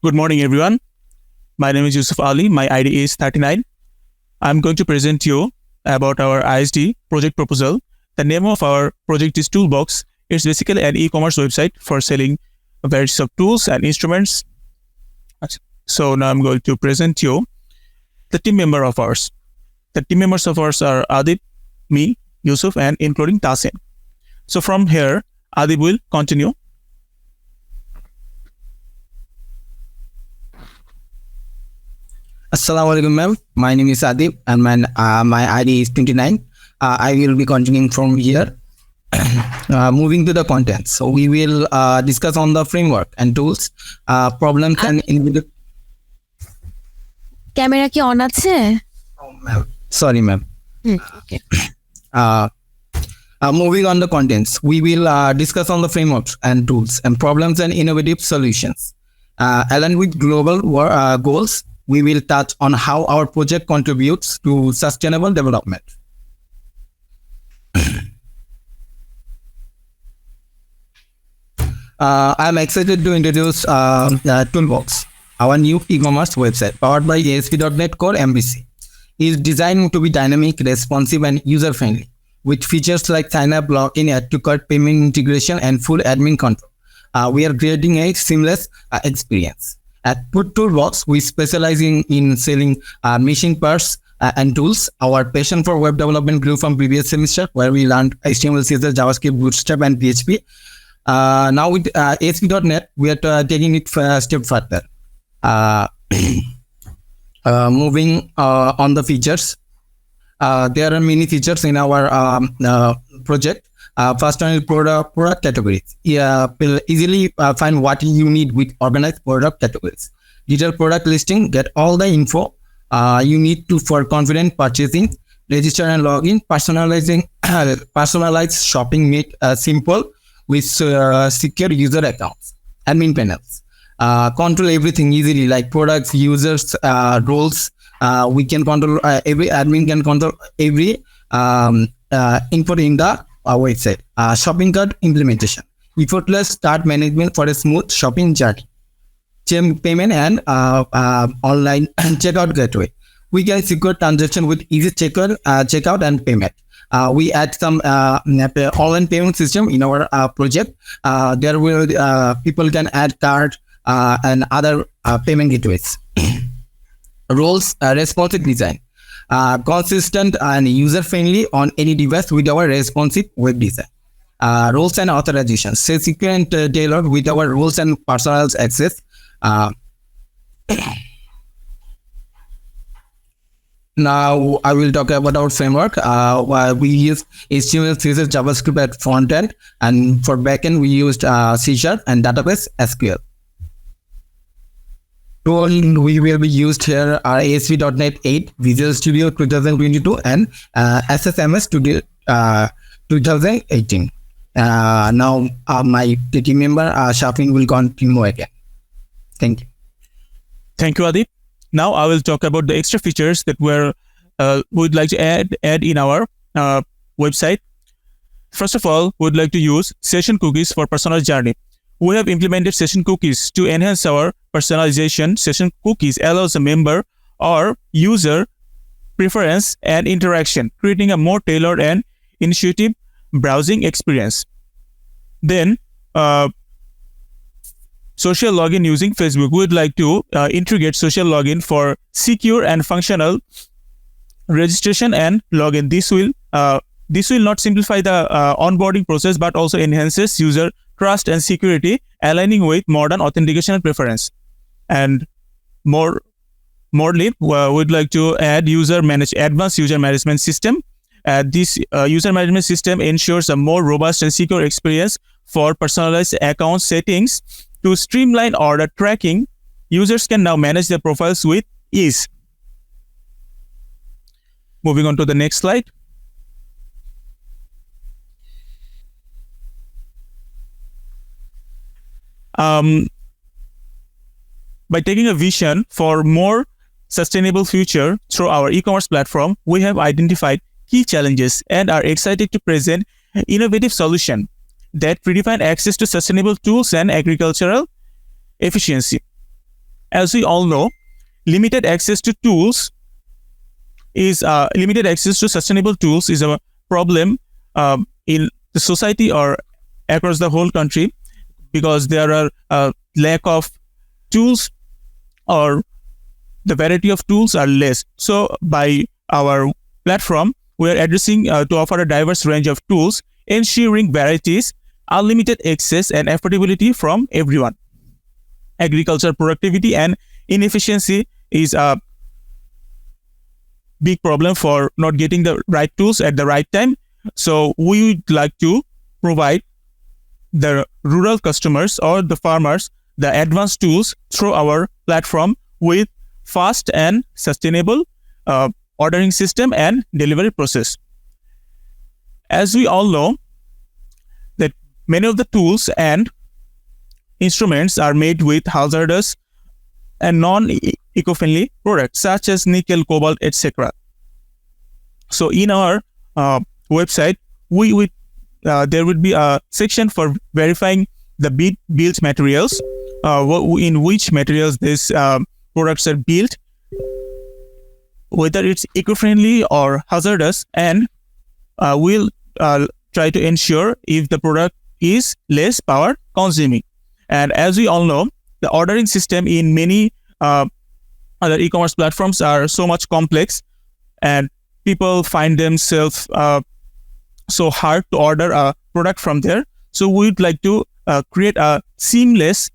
Good morning, everyone. My name is Yusuf Ali. My ID is 39. I'm going to present you about our ISD project proposal. The name of our project is Toolbox. It's basically an e-commerce website for selling various of tools and instruments. So now I'm going to present you the team member of ours. The team members of ours are Adib, me, Yusuf, and including Tasin. So from here, Adib will continue. Assalamu alaikum, ma'am. My name is Adib and my ID is 29. I will be continuing from here. Moving to the content. So we will discuss on the framework and tools, problems and individual. Camera কি on আছে? Sorry, ma'am. Okay. Moving on the contents, we will discuss on the frameworks and tools and problems and innovative solutions. Aligned with global goals, we will touch on how our project contributes to sustainable development. I'm excited to introduce Toolbox, our new e-commerce website powered by ASP.NET Core MVC. It is designed to be dynamic, responsive, and user-friendly, with features like sign-up, login, add-to-cart payment integration, and full admin control. We are creating a seamless experience. At Toolbox, we specialize in selling machine parts and tools. Our passion for web development grew from previous semester, where we learned HTML, CSS, JavaScript, Bootstrap, and PHP. Now with ASP.NET, we are taking it a step further. Moving on the features. there are many features in our project. First one is product categories. Easily find what you need with organized product categories. Detailed product listing, get all the info you need to for confident purchasing. Register and login. Personalized shopping made simple with secure user accounts. Admin panels. Control everything easily, like products, users, roles. We can control every admin can control every input in the website. Shopping cart implementation. Effortless start management for a smooth shopping journey. Payment and online checkout gateway. We can secure transaction with easy checkout and payment. We add some online payment system in our project. There will people can add card and other payment gateways. Roles responsive design. Consistent and user friendly on any device with our responsive web design. Roles and authorizations. Secure and tailored with our roles and personalized access. Now I will talk about our framework. We use HTML, CSS, JavaScript at front end, and for backend we used C# and database SQL. Tool we will be used here are ASP.NET 8, Visual Studio 2022, and SSMS 2018. Now my team member Shafin will continue again. Thank you. Thank you, Adib. Now I will talk about the extra features that we'd like to add in our website. First of all, we'd like to use session cookies for personalized journey. We have implemented session cookies to enhance our personalization. Session cookies allows a member or user preference and interaction, creating a more tailored and intuitive browsing experience. Then, social login using Facebook. We would like to integrate social login for secure and functional registration and login. This will not simplify the onboarding process, but also enhances user trust and security, aligning with modern authentication and preference. And morely, we'd like to add advanced user management system. This user management system ensures a more robust and secure experience for personalized account settings. To streamline order tracking, users can now manage their profiles with ease. Moving on to the next slide. By taking a vision for more sustainable future through our e-commerce platform, we have identified key challenges and are excited to present an innovative solution that redefine access to sustainable tools and agricultural efficiency. As we all know, limited access to sustainable tools is a problem in the society or across the whole country, because there are lack of tools or the variety of tools are less. So by our platform, we are addressing to offer a diverse range of tools, ensuring varieties, unlimited access and affordability from everyone. Agricultural productivity and inefficiency is a big problem for not getting the right tools at the right time. So we would like to provide the rural customers or the farmers the advanced tools through our platform with fast and sustainable ordering system and delivery process. As we all know, that many of the tools and instruments are made with hazardous and non-eco-friendly products such as nickel, cobalt, etc. So in our website, there would be a section for verifying the built materials, in which materials these products are built, whether it's eco-friendly or hazardous, and we'll try to ensure if the product is less power consuming. And as we all know, the ordering system in many other e-commerce platforms are so much complex, and people find themselves so hard to order a product from there. So we'd like to create a seamless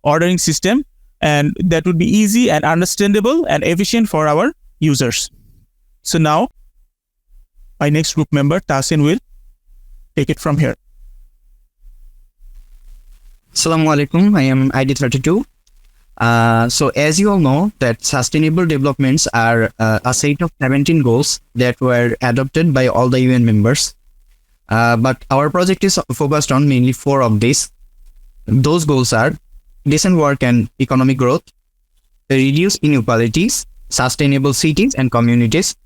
ordering system, and that would be easy and understandable and efficient for our users. So now my next group member, Tasin, will take it from here. Assalamu alaikum. I am ID32. So as you all know that sustainable developments are a set of 17 goals that were adopted by all the UN members. But our project is focused on mainly 4 of these. Those goals are decent work and economic growth, reduce inequalities, sustainable cities and communities,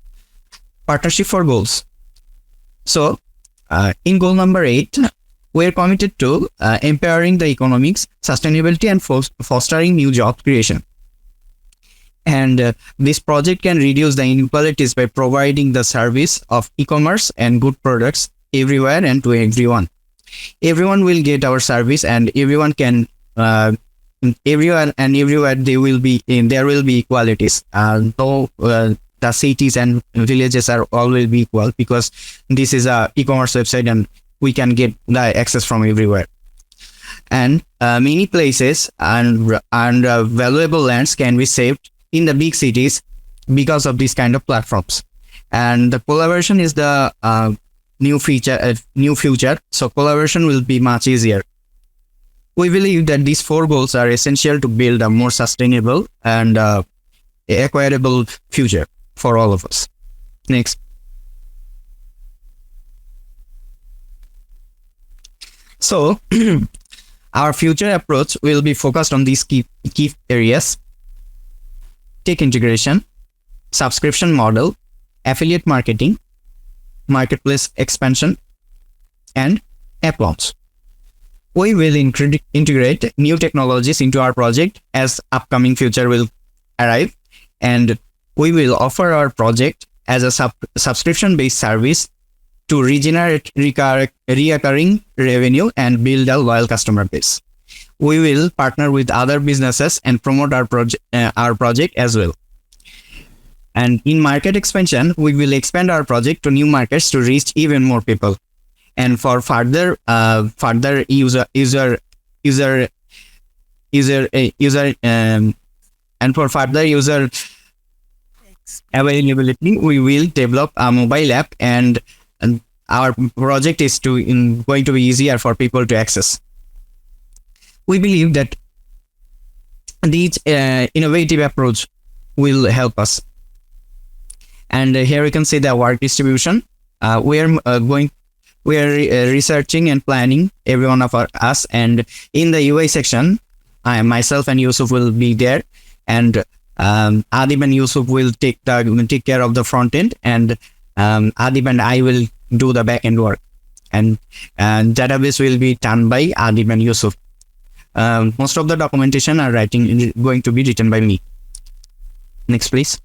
partnership for goals. So in goal number 8, we are committed to empowering the economics, sustainability and fostering new job creation. And this project can reduce the inequalities by providing the service of e-commerce and good products everywhere and to everyone. Everyone will get our service and everyone can everyone and everywhere there will be equalities. Though the cities and villages are always be equal because this is a e-commerce website and we can get the access from everywhere. And many places and valuable lands can be saved in the big cities because of this kind of platforms. And the collaboration is the new future. So collaboration will be much easier. We believe that these 4 goals are essential to build a more sustainable and equitable future for all of us. Next. So our future approach will be focused on these key areas: tech integration, subscription model, affiliate marketing, marketplace expansion, and app launch. We will integrate new technologies into our project as upcoming future will arrive, and we will offer our project as a subscription-based service to regenerate recurring revenue and build a loyal customer base. We will partner with other businesses and promote our project as well. And in market expansion, we will expand our project to new markets to reach even more people. And for further user availability, we will develop a mobile app, and our project is going to be easier for people to access. We believe that this innovative approach will help us. And here we can see the work distribution. We are researching and planning, every one of us, and in the UI section, myself and Yusuf will be there, and Adib and Yusuf will take care of the front end, and Adib and I will do the back end work, and database will be done by Adib and Yusuf. Most of the documentation going to be written by me. Next, please.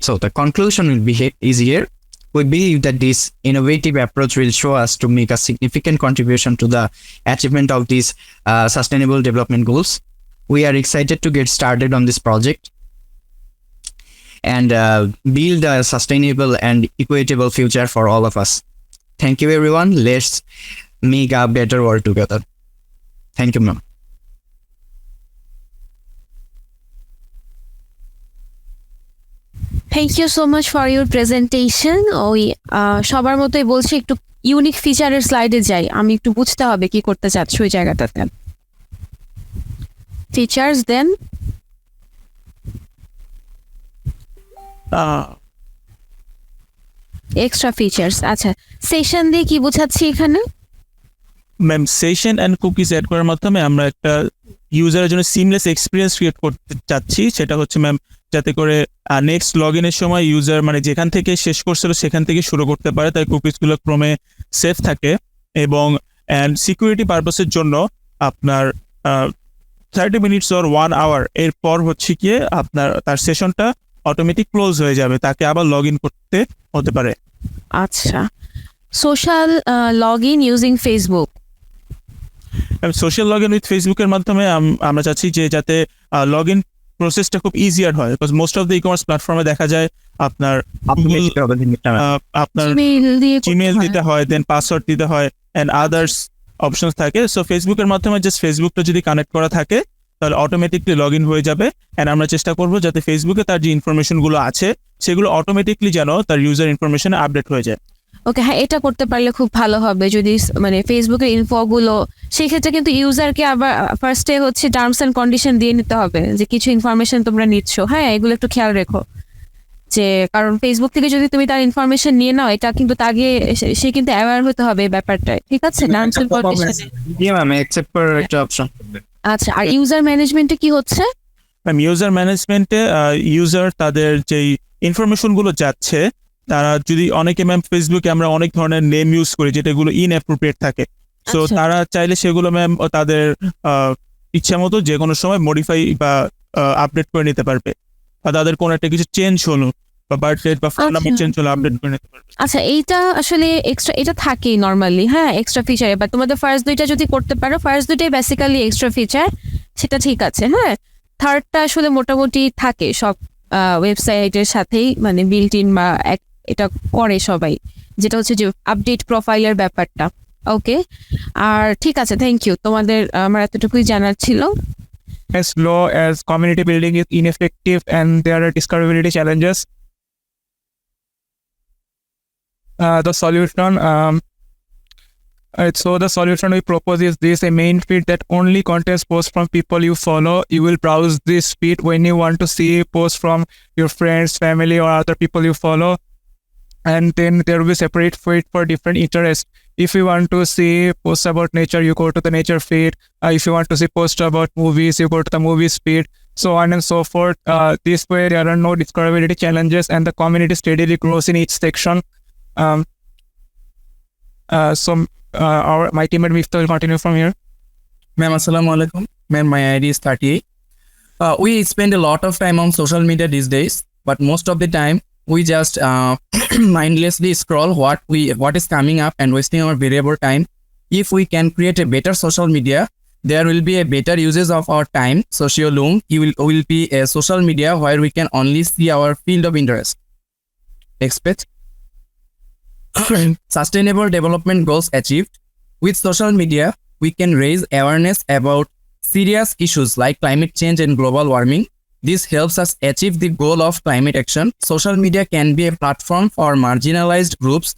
So the conclusion will be easier. We believe that this innovative approach will show us to make a significant contribution to the achievement of these sustainable development goals. We are excited to get started on this project and build a sustainable and equitable future for all of us. Thank you, everyone. Let's make a better world together. Thank you, ma'am. Thank you so much for your presentation. ওই সবার মতোই বলছি, একটু unique ফিচারের স্লাইডে যাই, আমি একটু বুঝতে হবে কি করতে চাচ্ছ ওই জায়গাটাতে। Features then extra features. আচ্ছা, সেশন দিয়ে কি বোঝাচ্ছি এখানে? Ma'am, session and cookies add করার মাধ্যমে আমরা একটা ইউজারের জন্য সিমলেস এক্সপিরিয়েন্স ক্রিয়েট করতে চাচ্ছি। সেটা হচ্ছে ম্যাম, যাতে করে নেক্সট লগ ইনের সময় ইউজার মানে যেখান থেকে শেষ করছিল সেখান থেকে শুরু করতে পারে, তাই কুকিজগুলো ক্রমে সেফ থাকে। এবং সিকিউরিটি পারপাসের জন্য আপনার 30 মিনিটস অর 1 আওয়ার এরপর হচ্ছে গিয়ে আপনার তার সেশনটা অটোমেটিক ক্লোজ হয়ে যাবে, তাকে আবার লগ ইন করতে হতে পারে। আচ্ছা, social log in using Facebook. Social log in with ফেসবুকের মাধ্যমে আমরা চাচ্ছি যে যাতে লগ ইন প্রসেসটা খুব ইজিয়ার হয়, because most of the e commerce প্ল্যাটফর্মে দেখা যায় আপনার জিমেইল দিতে হয়, দেন পাসওয়ার্ড দিতে হয়, অ্যান্ড আদার্স অপশনস থাকে। সো ফেসবুকের মাধ্যমে জাস্ট ফেসবুকটা যদি কানেক্ট করা থাকে তাহলে অটোমেটিকলি লগ ইন হয়ে যাবে। অ্যান্ড আমরা চেষ্টা করবো যাতে ফেসবুকে তার যে ইনফরমেশনগুলো আছে সেগুলো অটোমেটিকলি যেন তার ইউজার ইনফরমেশন আপডেট হয়ে যায়। ওকে, হ্যাঁ, এটা করতে পারলে খুব ভালো হবে যদি মানে ফেসবুকের ইনফোগুলো, সেই ক্ষেত্রে কিন্তু ইউজারকে আবার ফার্স্টে হচ্ছে টার্মস অ্যান্ড কন্ডিশন দিয়ে নিতে হবে যে কিছু ইনফরমেশন তোমরা নিচ্ছ, হ্যাঁ, এগুলো একটু খেয়াল রেখো। যে কারণ ফেসবুক থেকে যদি তুমি তার ইনফরমেশন নিয়ে নাও, এটা কিন্তু তাকে সে কিন্তু অ্যাওয়্যার হতে হবে ব্যাপারটায়, ঠিক আছে, টার্মস অ্যান্ড কন্ডিশনে। জি ম্যাম, এক্সেপ্ট করার একটা অপশন। আচ্ছা, আর ইউজার ম্যানেজমেন্টে কি হচ্ছে? ইউজার ম্যানেজমেন্টে ইউজার তাদের যেই ইনফরমেশনগুলো যাচ্ছে, তারা যদি অনেকে ম্যাম ফেসবুকে আমরা অনেক ধরনের নেম ইউজ করি যেটাগুলো ইনঅ্যাপ্রোপ্রিয়েট থাকে, সো আচ্ছা। তারা চাইলে সেগুলো ম্যাম তাদের ইচ্ছা মতো যে কোনো সময় মডিফাই বা আপডেট করে নিতে পারবে, বা তাদের কোনো একটা কিছু চেঞ্জ হলো বা বার্থ ডেট বা ফোন নাম্বার আচ্ছা। চেঞ্জ হলো আপডেট করে নিতে পারবে। আচ্ছা, এইটা আসলে এক্সট্রা, এটা থাকেই নর্মালি, হ্যাঁ, এক্সট্রা ফিচার। এবার তোমাদের ফার্স্ট দুইটা যদি করতে পারো, ফার্স্ট দুইটাই বেসিক্যালি এক্সট্রা ফিচার, সেটা ঠিক আছে, হ্যাঁ। থার্ডটা আসলে মোটামুটি থাকে সব ওয়েবসাইটের সাথেই, মানে বিল্ট ইন বা এটা করে সবাই, যেটা হচ্ছে যে আপডেট প্রোফাইলের ব্যাপারটা। ওকে, আর ঠিক আছে, থ্যাংক ইউ, তোমাদের আমার এতটুকুই জানার ছিল। As low as community building is ineffective and there are discoverability challenges, the solution the solution we propose is this: a main feed that only contains posts from people you follow. You will browse this feed when you want to see posts from your friends, family, or other people you follow, and then there will be separate feed for different interests. If you want to see posts about nature, you go to the nature feed. If you want to see posts about movies, you go to the movies feed, so on and so forth. This way there are no discoverability challenges and the community steadily grows in each section. My teammate Mifta will continue from here. Ma'am, assalamu alaikum. Ma'am, my ID is 38. We spend a lot of time on social media these days, but most of the time we just mindlessly scroll what is coming up and wasting our valuable time. If we can create a better social media, there will be a better usage of our time. Socioloom will be a social media where we can only see our field of interest. Expect sustainable development goals achieved. With social media, we can raise awareness about serious issues like climate change and global warming. This helps us achieve the goal of climate action. Social media can be a platform for marginalized groups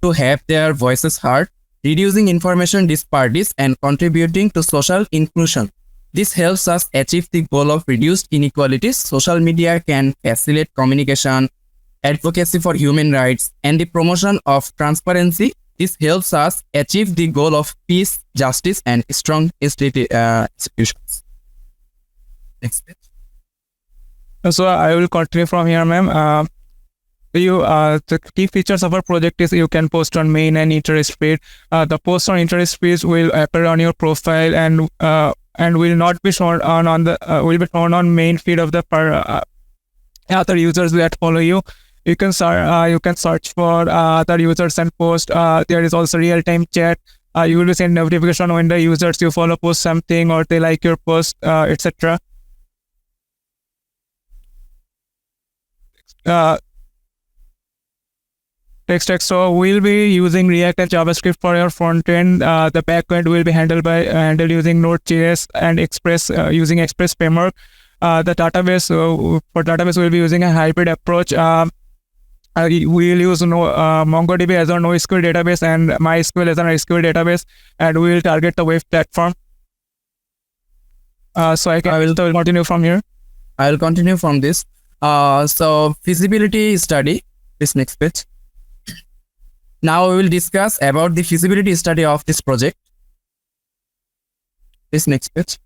to have their voices heard, reducing information disparities and contributing to social inclusion. This helps us achieve the goal of reduced inequalities. Social media can facilitate communication, advocacy for human rights, and the promotion of transparency. This helps us achieve the goal of peace, justice, and strong institutions. Next page. So I will continue from here, ma'am. The key features of our project is you can post on main and interest feed. The post on interest feeds will appear on your profile and will not be shown will be shown on main feed of the other users that follow you. You can search for other users and post. There is also real-time chat. You will send notification when the users you follow post something or they like your post, etc. Text. So we'll be using React and JavaScript for your front end. The back end will be handled using Node.js and Express using Express framework. The database for database we'll be using a hybrid approach. We'll use MongoDB as our NoSQL database and MySQL as our SQL database, and we will target the web platform. So I will continue from here. I will continue from this. So feasibility study. This next page. Now we will discuss about the feasibility study of this project. This next page.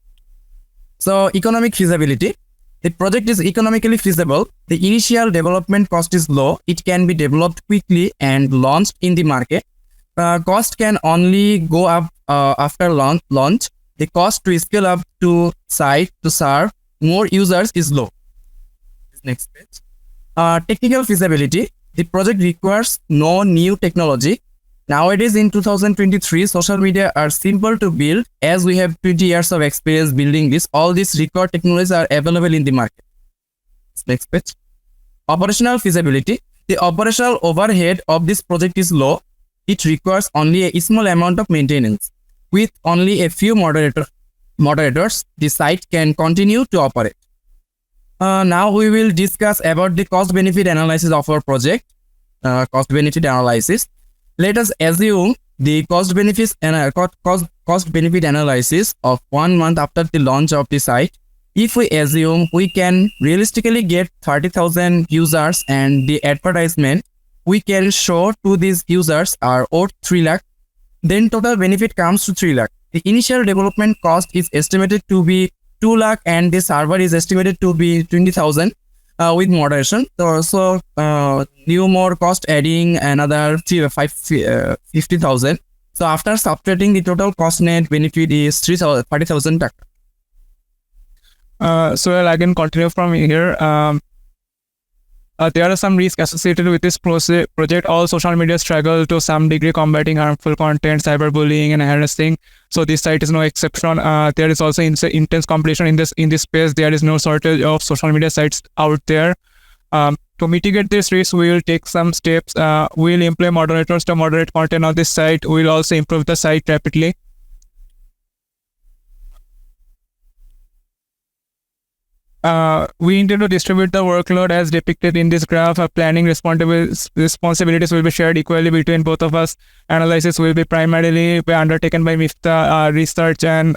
So economic feasibility. The project is economically feasible. The initial development cost is low. It can be developed quickly and launched in the market. Cost can only go up after launch. The cost to scale up to site to serve more users is low. Next page. Technical feasibility. The project requires no new technology. Nowadays in 2023, social media are simple to build. As we have 20 years of experience building this, all these required technologies are available in the market. Next page. Operational feasibility. The operational overhead of this project is low. It requires only a small amount of maintenance. With only a few moderators, the site can continue to operate. Now we will discuss about the cost benefit analysis of our project. Cost benefit analysis. Let us assume the cost benefit analysis of 1 month after the launch of the site. If we assume we can realistically get 30,000 users and the advertisement we can show to these users are worth 3 lakh, then total benefit comes to 3 lakh. The initial development cost is estimated to be 2 lakh and the server is estimated to be 20,000 with moderation. So new more cost adding another 50,000. So after subtracting the total cost net benefit is 30,000 takka. So I can continue from here. There are some risks associated with this project. All social media struggle to some degree combating harmful content, cyberbullying, and harassing. So this site is no exception. There is also intense competition in this space. There is no shortage of social media sites out there. To mitigate this risk, we will take some steps. We will employ moderators to moderate content on this site. We will also improve the site rapidly. We intend to distribute the workload as depicted in this graph. Planning responsibilities will be shared equally between both of us. Analysis will be primarily undertaken by Mifta. Research and